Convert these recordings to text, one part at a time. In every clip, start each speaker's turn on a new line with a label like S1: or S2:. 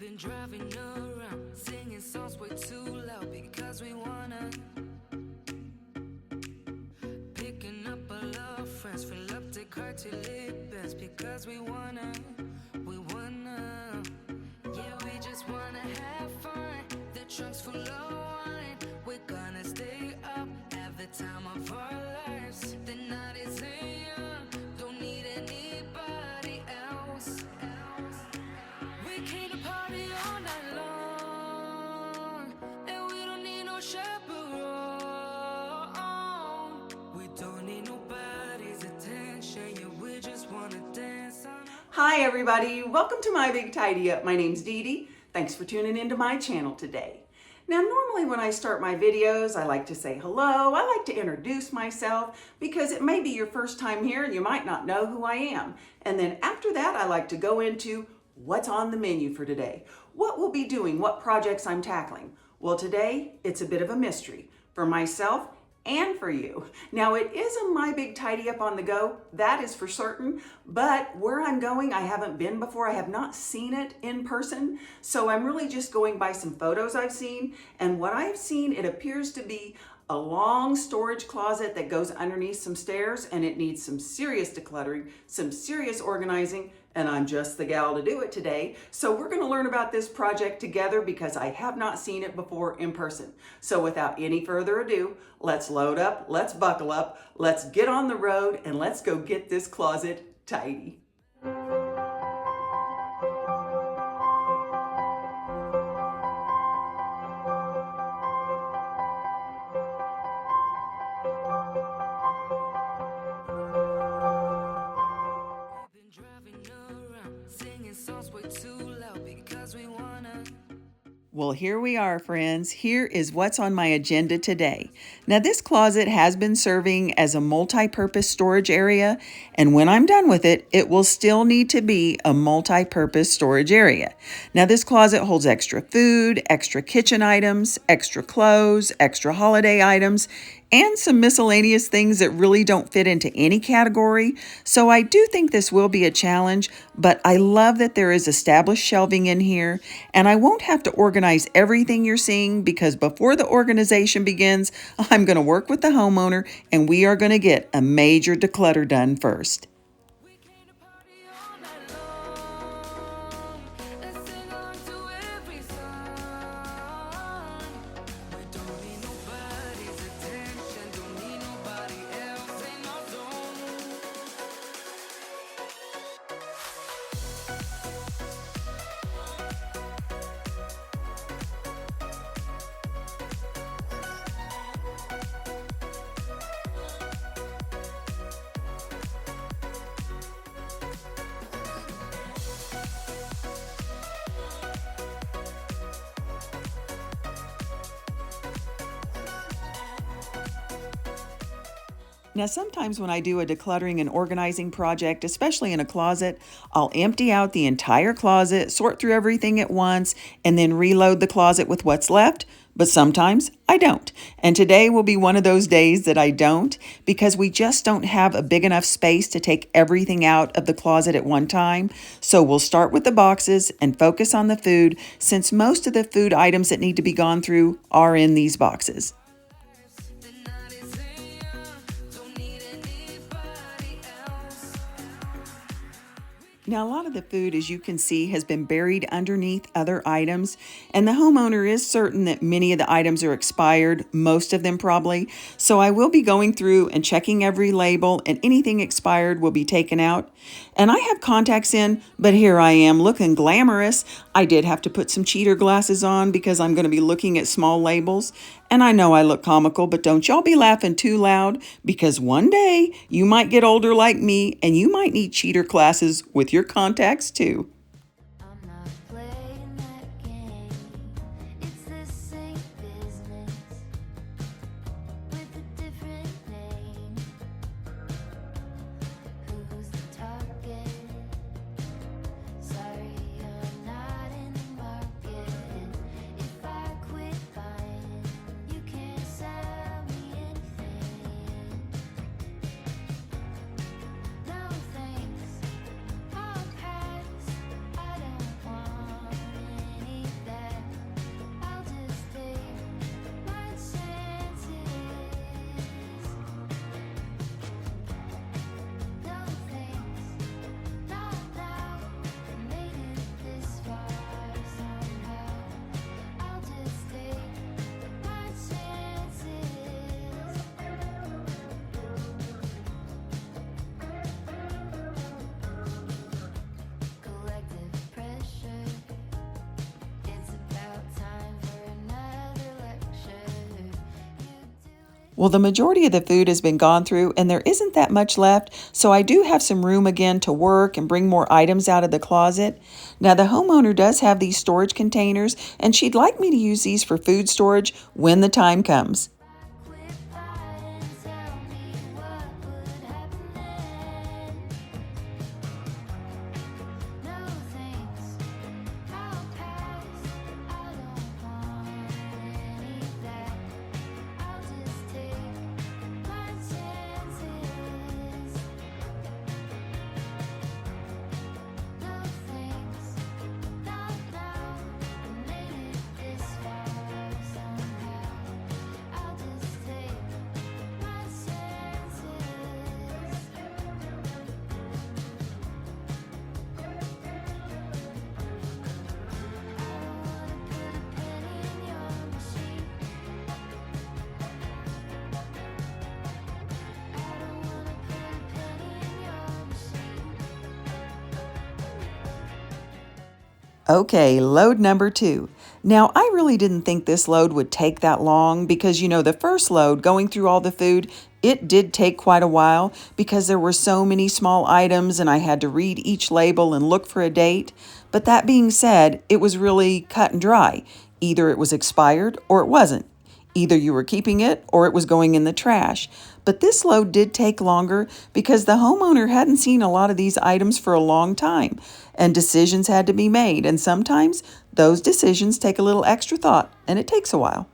S1: been driving around, singing songs way too loud because we wanna. Picking up our love friends, fill up the car till it bends because we wanna. Yeah, we just wanna have fun. The trunk's full of wine. We're gonna stay up, have the time of our lives. The night is young, don't need anybody else. We came to party all night long, and we don't need no chaperone. We don't need nobody's attention, yeah, we just wanna dance on.
S2: Hi everybody, welcome to my Big Tidy Up. My name's DeDe. Thanks for tuning into my channel today. Now normally when I start my videos, I like to say hello. I like to introduce myself because it may be your first time here and you might not know who I am. And then after that, I like to go into what's on the menu for today. What we'll be doing, what projects I'm tackling. Well, today it's a bit of a mystery for myself and for you. Now it is a My Big Tidy Up on the go, that is for certain, but where I'm going, I haven't been before. I have not seen it in person, so I'm really just going by some photos I've seen, and what I've seen, it appears to be a long storage closet that goes underneath some stairs, and it needs some serious decluttering, some serious organizing, and I'm just the gal to do it today. So we're gonna learn about this project together because I have not seen it before in person. So without any further ado, let's load up, let's buckle up, let's get on the road, and let's go get this closet tidy. Well, here we are, friends. Here is what's on my agenda today. Now, this closet has been serving as a multi-purpose storage area, and when I'm done with it, it will still need to be a multi-purpose storage area. Now, this closet holds extra food, extra kitchen items, extra clothes, extra holiday items, and some miscellaneous things that really don't fit into any category. So I do think this will be a challenge, but I love that there is established shelving in here, and I won't have to organize everything you're seeing because before the organization begins, I'm going to work with the homeowner and we are going to get a major declutter done first. Now, sometimes when I do a decluttering and organizing project, especially in a closet, I'll empty out the entire closet, sort through everything at once, and then reload the closet with what's left. But sometimes I don't. And today will be one of those days that I don't because we just don't have a big enough space to take everything out of the closet at one time. So we'll start with the boxes and focus on the food since most of the food items that need to be gone through are in these boxes. Now, a lot of the food, as you can see, has been buried underneath other items, and the homeowner is certain that many of the items are expired, most of them probably. So I will be going through and checking every label, and anything expired will be taken out. And I have contacts in, but here I am looking glamorous. I did have to put some cheater glasses on because I'm going to be looking at small labels. And I know I look comical, but don't y'all be laughing too loud because one day you might get older like me and you might need cheater glasses with your contacts too. Well, the majority of the food has been gone through and there isn't that much left, so I do have some room again to work and bring more items out of the closet. Now, the homeowner does have these storage containers and she'd like me to use these for food storage when the time comes. Okay, load number 2. Now, I really didn't think this load would take that long because, the first load, going through all the food, it did take quite a while because there were so many small items and I had to read each label and look for a date. But that being said, it was really cut and dry. Either it was expired or it wasn't. Either you were keeping it or it was going in the trash. But this load did take longer because the homeowner hadn't seen a lot of these items for a long time and decisions had to be made. And sometimes those decisions take a little extra thought and it takes a while.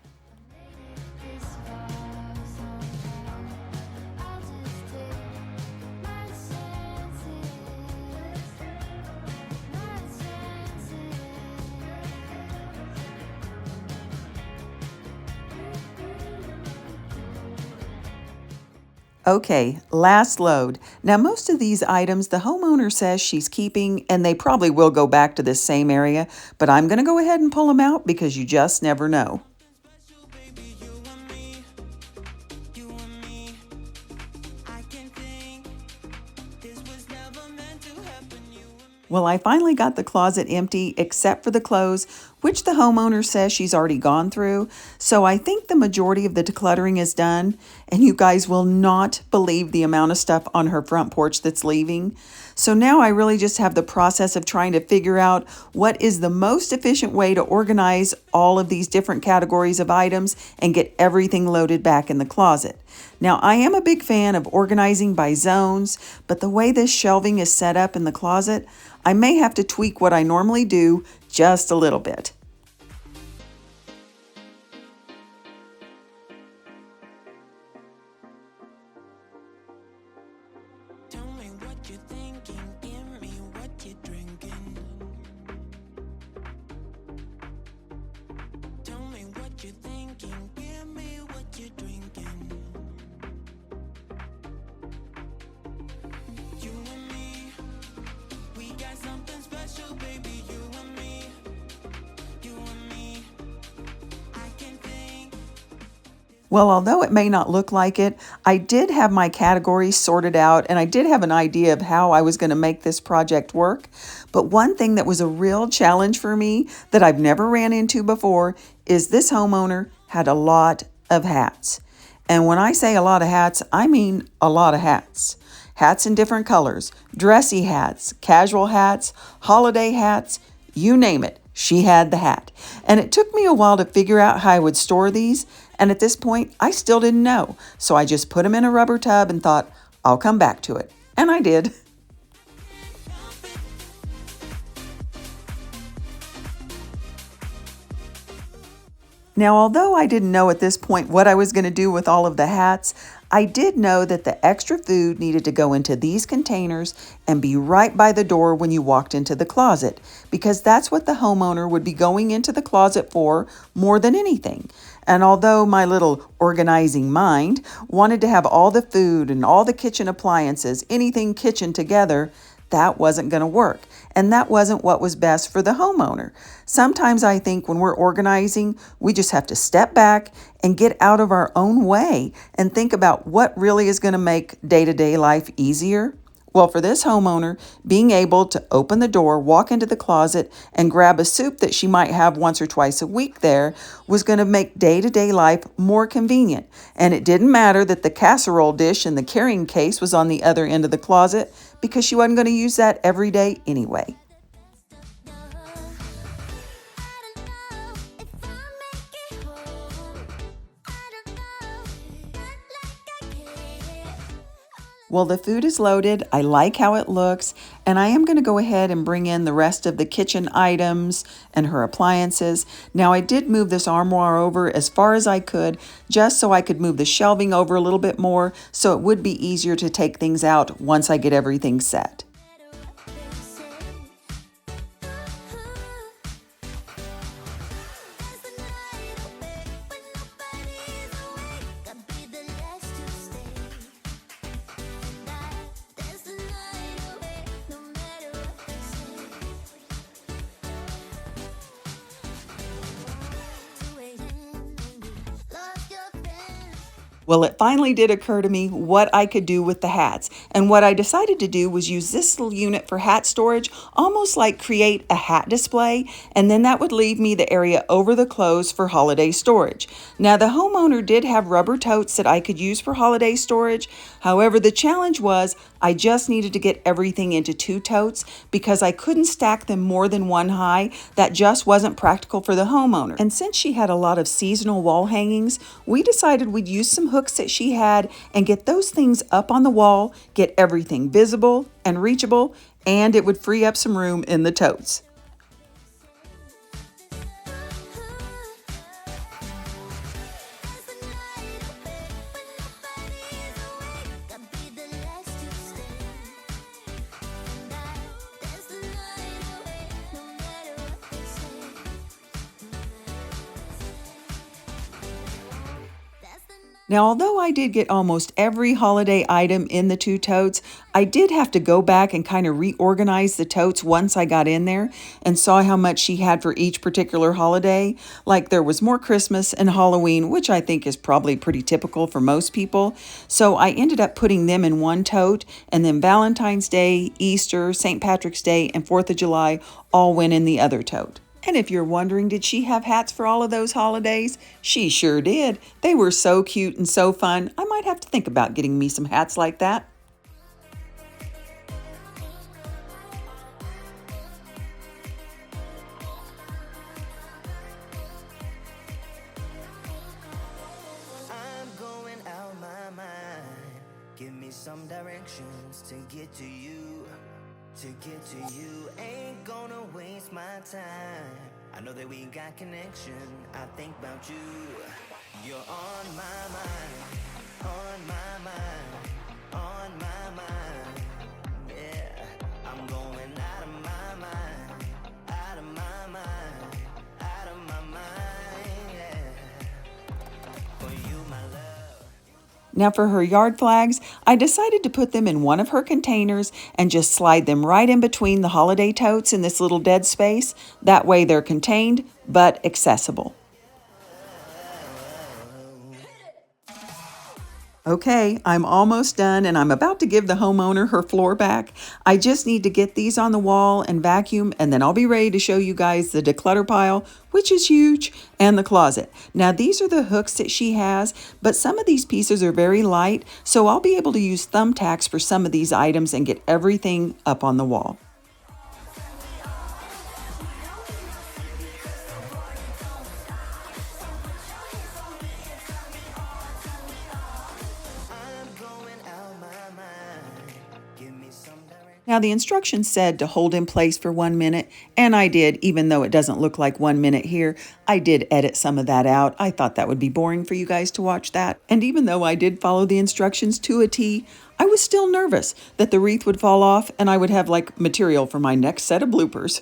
S2: Okay, last load. Now, most of these items the homeowner says she's keeping, and they probably will go back to this same area, but I'm going to go ahead and pull them out because you just never know. Well, I finally got the closet empty except for the clothes, which the homeowner says she's already gone through. So I think the majority of the decluttering is done, and you guys will not believe the amount of stuff on her front porch that's leaving. So now I really just have the process of trying to figure out what is the most efficient way to organize all of these different categories of items and get everything loaded back in the closet. Now, I am a big fan of organizing by zones, but the way this shelving is set up in the closet, I may have to tweak what I normally do just a little bit.
S1: Tell me what you're thinking, give me what you're drinking. Tell me what you're thinking, give me what you're drinking. You and me, we got something special, baby. You and me, I can think.
S2: Well, although it may not look like it, I did have my categories sorted out and I did have an idea of how I was going to make this project work. But one thing that was a real challenge for me that I've never ran into before is this homeowner had a lot of hats. And when I say a lot of hats, I mean a lot of hats. Hats in different colors, dressy hats, casual hats, holiday hats, you name it, she had the hat. And it took me a while to figure out how I would store these. And at this point, I still didn't know. So I just put them in a rubber tub and thought, I'll come back to it. And I did. Now, although I didn't know at this point what I was going to do with all of the hats, I did know that the extra food needed to go into these containers and be right by the door when you walked into the closet, because that's what the homeowner would be going into the closet for more than anything. And although my little organizing mind wanted to have all the food and all the kitchen appliances, anything kitchen together, that wasn't going to work. And that wasn't what was best for the homeowner. Sometimes I think when we're organizing, we just have to step back and get out of our own way and think about what really is going to make day-to-day life easier. Well, for this homeowner, being able to open the door, walk into the closet, and grab a soup that she might have once or twice a week there was going to make day-to-day life more convenient. And it didn't matter that the casserole dish in the carrying case was on the other end of the closet because she wasn't going to use that every day anyway. Well, the food is loaded. I like how it looks, and I am going to go ahead and bring in the rest of the kitchen items and her appliances. Now, I did move this armoire over as far as I could, just so I could move the shelving over a little bit more, so it would be easier to take things out once I get everything set. Well, it finally did occur to me what I could do with the hats. And what I decided to do was use this little unit for hat storage, almost like create a hat display, and then that would leave me the area over the clothes for holiday storage. Now, the homeowner did have rubber totes that I could use for holiday storage. However, the challenge was I just needed to get everything into 2 totes because I couldn't stack them more than 1 high. That just wasn't practical for the homeowner. And since she had a lot of seasonal wall hangings, we decided we'd use some hooks that she had and get those things up on the wall, get everything visible and reachable, and it would free up some room in the totes. Now, although I did get almost every holiday item in the 2 totes, I did have to go back and kind of reorganize the totes once I got in there and saw how much she had for each particular holiday. Like there was more Christmas and Halloween, which I think is probably pretty typical for most people. So I ended up putting them in 1 tote, and then Valentine's Day, Easter, St. Patrick's Day, and 4th of July all went in the other tote. And if you're wondering, did she have hats for all of those holidays? She sure did. They were so cute and so fun. I might have to think about getting me some hats like that.
S1: I'm going out my mind. Give me some directions to get to you. To get to you, ain't gonna waste my time. I know that we got connection. I think about you. You're on my mind, on my mind, on my mind. Yeah, I'm going out of my mind, out of my mind, out of my mind. Yeah, for you, my love.
S2: Now for her yard flags, I decided to put them in one of her containers and just slide them right in between the holiday totes in this little dead space. That way they're contained but accessible. Okay, I'm almost done and I'm about to give the homeowner her floor back. I just need to get these on the wall and vacuum, and then I'll be ready to show you guys the declutter pile, which is huge, and the closet. Now these are the hooks that she has, but some of these pieces are very light, so I'll be able to use thumbtacks for some of these items and get everything up on the wall. Now the instructions said to hold in place for 1 minute, and I did, even though it doesn't look like 1 minute here. I did edit some of that out. I thought that would be boring for you guys to watch that. And even though I did follow the instructions to a T, I was still nervous that the wreath would fall off and I would have like material for my next set of bloopers.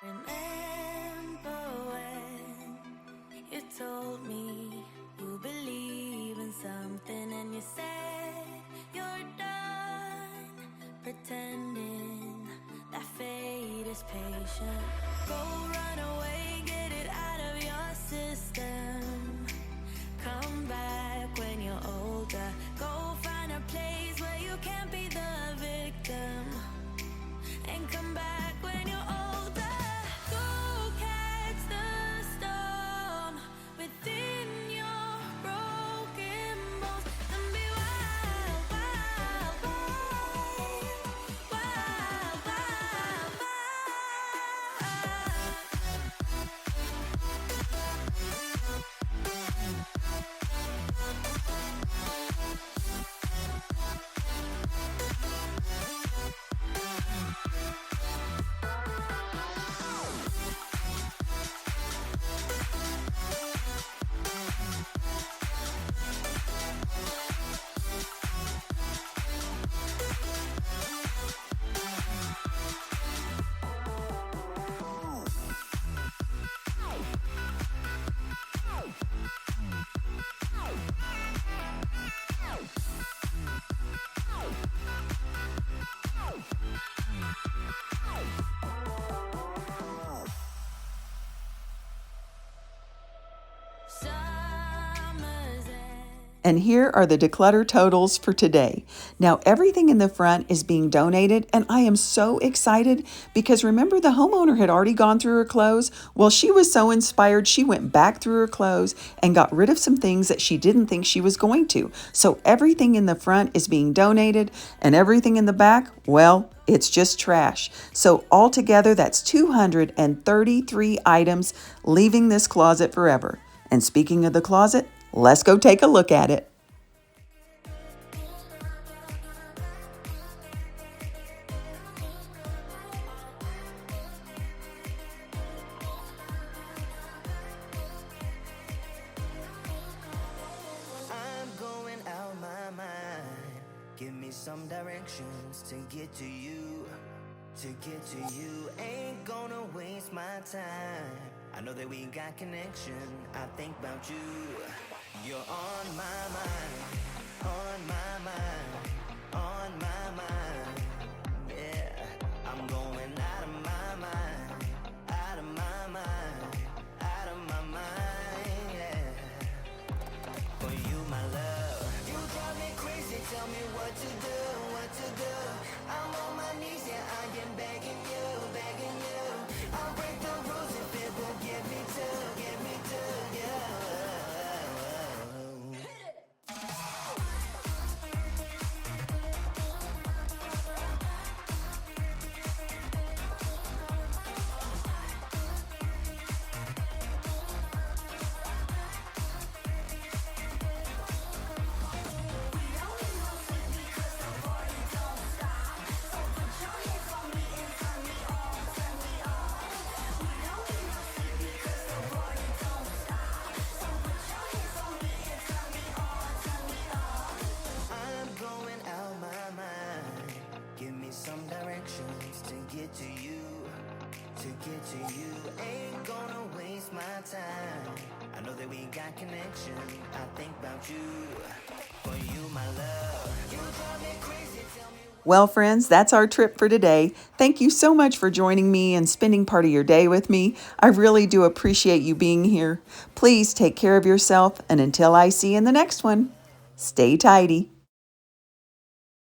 S1: Remember pretending that fate is patient. Go run away, get it out of your system. Come back when you're older. Go find a place where you can't be the victim. And come back when you're older. Go catch the storm within your broken bones. And be wild, wild, wild, wild, wild, wild.
S2: And here are the declutter totals for today. Now everything in the front is being donated, and I am so excited because remember the homeowner had already gone through her clothes? Well, she was so inspired she went back through her clothes and got rid of some things that she didn't think she was going to. So everything in the front is being donated, and everything in the back, well, it's just trash. So altogether, that's 233 items leaving this closet forever. And speaking of the closet, let's go take a look at it.
S1: I'm going out my mind. Give me some directions to get to you. To get to you, ain't gonna waste my time. I know that we got connection. I think about you. You're on my mind, on my mind, on my mind. Yeah, I'm going out of my mind, out of my mind, out of my mind. Yeah, for you, my love. You drive me crazy. Tell me what to do, what to do. I'm on my knees, yeah, I am begging you, begging you. I'll break the rules if it will get me to you. I'm going out my mind. Give me some directions to get to you. To get to you, ain't gonna waste my time. I know that we got connection. I think about you. For you, my love. You drive me crazy. Tell me.
S2: Well, friends, that's our trip for today. Thank you so much for joining me and spending part of your day with me. I really do appreciate you being here. Please take care of yourself, and until I see you in the next one, stay tidy.